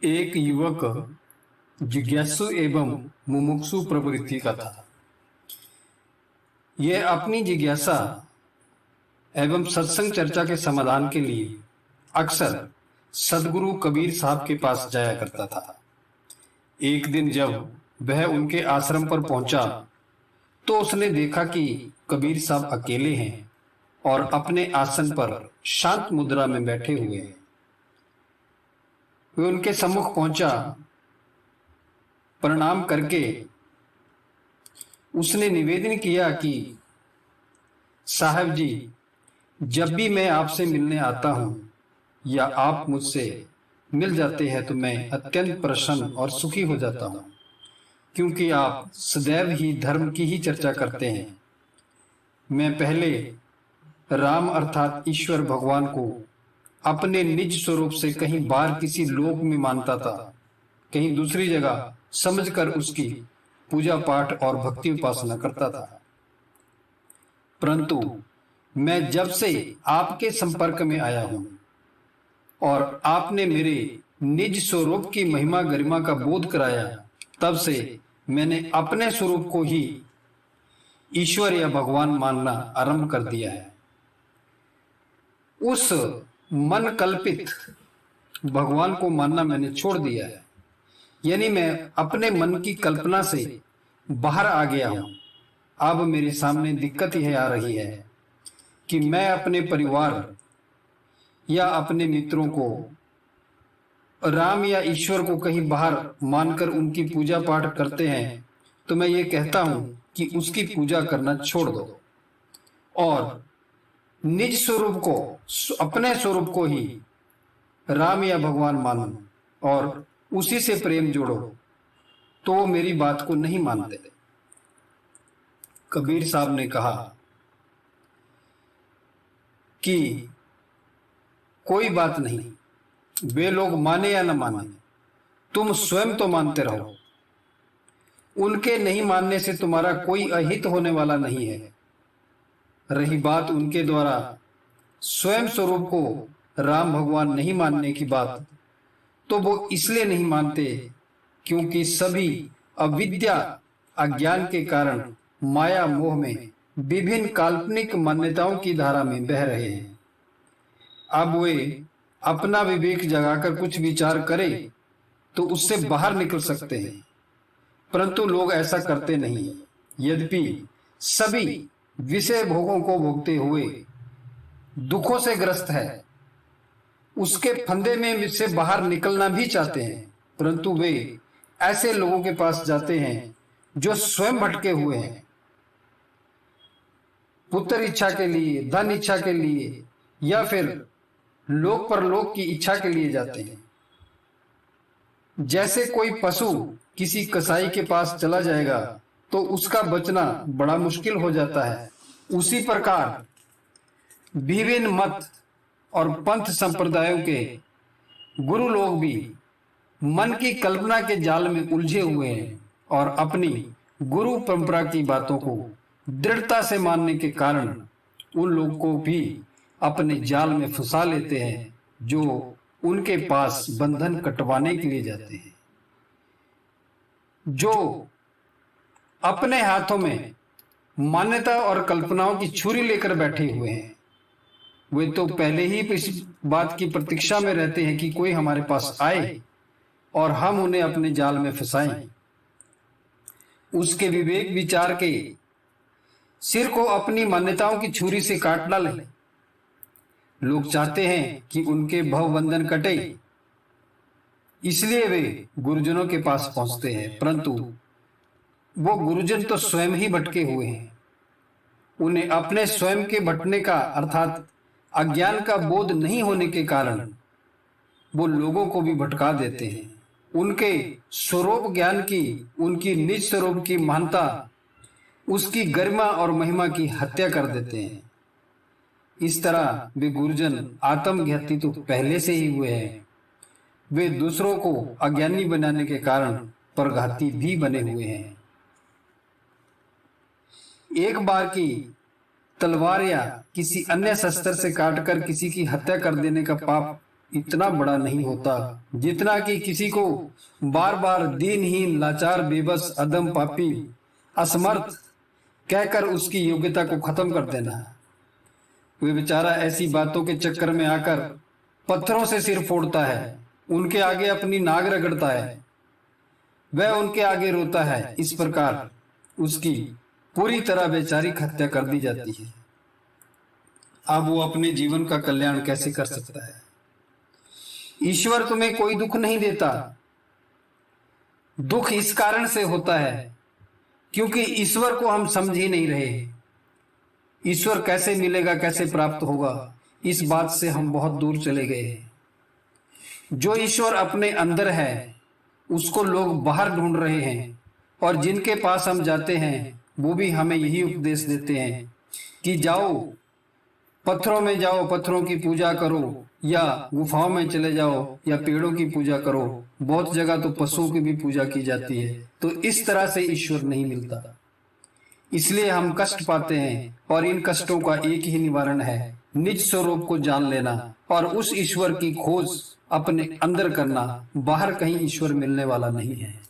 एक युवक जिज्ञासु एवं मुमुक्षु प्रवृत्ति का था। यह अपनी जिज्ञासा एवं सत्संग चर्चा के समाधान के लिए अक्सर सदगुरु कबीर साहब के पास जाया करता था। एक दिन जब वह उनके आश्रम पर पहुंचा तो उसने देखा कि कबीर साहब अकेले हैं और अपने आसन पर शांत मुद्रा में बैठे हुए हैं। वह उनके सम्मुख पहुंचा। प्रणाम करके उसने निवेदन किया कि साहब जी, जब भी मैं आपसे मिलने आता हूं या आप मुझसे मिल जाते हैं तो मैं अत्यंत प्रसन्न और सुखी हो जाता हूं, क्योंकि आप सदैव ही धर्म की ही चर्चा करते हैं। मैं पहले राम अर्थात ईश्वर भगवान को अपने निज स्वरूप से कहीं बाहर किसी लोक में मानता था, कहीं दूसरी जगह समझकर उसकी पूजा पाठ और भक्ति उपासना करता था। परंतु मैं जब से आपके संपर्क में आया हूं और आपने मेरे निज स्वरूप की महिमा गरिमा का बोध कराया, तब से मैंने अपने स्वरूप को ही ईश्वर या भगवान मानना आरंभ कर दिया है। उस मन कल्पित भगवान को मानना मैंने छोड़ दिया है, यानी मैं अपने मन की कल्पना से बाहर आ गया हूं। अब मेरे सामने दिक्कत यह आ रही है कि मैं अपने परिवार या अपने मित्रों को राम या ईश्वर को कहीं बाहर मानकर उनकी पूजा पाठ करते हैं, तो मैं ये कहता हूं कि उसकी पूजा करना छोड़ दो और निज स्वरूप को, अपने स्वरूप को ही राम या भगवान मानो और उसी से प्रेम जोड़ो। तो वो मेरी बात को नहीं मानते। कबीर साहब ने कहा कि कोई बात नहीं, वे लोग माने या न माने, तुम स्वयं तो मानते रहो। उनके नहीं मानने से तुम्हारा कोई अहित होने वाला नहीं है। रही बात उनके द्वारा स्वयं स्वरूप को राम भगवान नहीं मानने की बात, तो वो इसलिए नहीं मानते क्योंकि सभी अविद्या अज्ञान के कारण माया मोह में विभिन्न काल्पनिक मान्यताओं की धारा में बह रहे हैं। अब वे अपना विवेक जगाकर कुछ विचार करें तो उससे बाहर निकल सकते हैं, परंतु लोग ऐसा करते नहीं। यद्यपि सभी विषय भोगों को भोगते हुए दुखों से ग्रस्त है, उसके फंदे में से बाहर निकलना भी चाहते हैं, परंतु वे ऐसे लोगों के पास जाते हैं जो स्वयं भटके हुए हैं। पुत्र इच्छा के लिए, धन इच्छा के लिए या फिर लोक परलोक की इच्छा के लिए जाते हैं। जैसे कोई पशु किसी कसाई के पास चला जाएगा तो उसका बचना बड़ा मुश्किल हो जाता है, उसी प्रकार विभिन्न मत और पंथ संप्रदायों के गुरु लोग भी मन की कल्पना के जाल में उलझे हुए हैं और अपनी गुरु परंपरा की बातों को दृढ़ता से मानने के कारण उन लोगों को भी अपने जाल में फंसा लेते हैं, जो उनके पास बंधन कटवाने के लिए जाते हैं। जो अपने हाथों में मान्यता और कल्पनाओं की छुरी लेकर बैठे हुए हैं, वे तो पहले ही इस बात की प्रतीक्षा में रहते हैं कि कोई हमारे पास आए और हम उन्हें अपने जाल में फंसाएं। उसके विवेक विचार के सिर को अपनी मान्यताओं की छुरी से काट डालें। लोग चाहते हैं कि उनके भवबंधन कटे, इसलिए वे गुरुजनों के पास पहुंचते हैं, परंतु वो गुरुजन तो स्वयं ही भटके हुए हैं। उन्हें अपने स्वयं के भटकने का अर्थात अज्ञान का बोध नहीं होने के कारण वो लोगों को भी भटका देते हैं। उनके स्वरूप ज्ञान की, उनकी निज स्वरूप की महानता, उसकी गरिमा और महिमा की हत्या कर देते हैं। इस तरह वे गुरुजन आत्मघाती तो पहले से ही हुए हैं, वे दूसरों को अज्ञानी बनाने के कारण परघाती भी बने हुए हैं। एक बार की तलवार या किसी अन्य शस्त्र से काटकर किसी की हत्या कर देने का पाप इतना बड़ा नहीं होता जितना कि किसी को बार बार दीनहीन, लाचार, बेबस, अदम, पापी, असमर्थ कहकर उसकी योग्यता को खत्म कर देना। वे बेचारा ऐसी बातों के चक्कर में आकर पत्थरों से सिर फोड़ता है, उनके आगे अपनी नाक रगड़ता है, वह उनके आगे रोता है। इस प्रकार उसकी पूरी तरह वैचारिक हत्या कर दी जाती है। अब वो अपने जीवन का कल्याण कैसे कर सकता है? ईश्वर तुम्हें कोई दुख नहीं देता। दुख इस कारण से होता है क्योंकि ईश्वर को हम समझ ही नहीं रहे। ईश्वर कैसे मिलेगा, कैसे प्राप्त होगा, इस बात से हम बहुत दूर चले गए हैं। जो ईश्वर अपने अंदर है उसको लोग बाहर ढूंढ रहे हैं, और जिनके पास हम जाते हैं वो भी हमें यही उपदेश देते हैं कि जाओ पत्थरों में जाओ, पत्थरों की पूजा करो, या गुफाओं में चले जाओ, या पेड़ों की पूजा करो। बहुत जगह तो पशुओं की भी पूजा की जाती है। तो इस तरह से ईश्वर नहीं मिलता, इसलिए हम कष्ट पाते हैं। और इन कष्टों का एक ही निवारण है, निज स्वरूप को जान लेना और उस ईश्वर की खोज अपने अंदर करना। बाहर कहीं ईश्वर मिलने वाला नहीं है।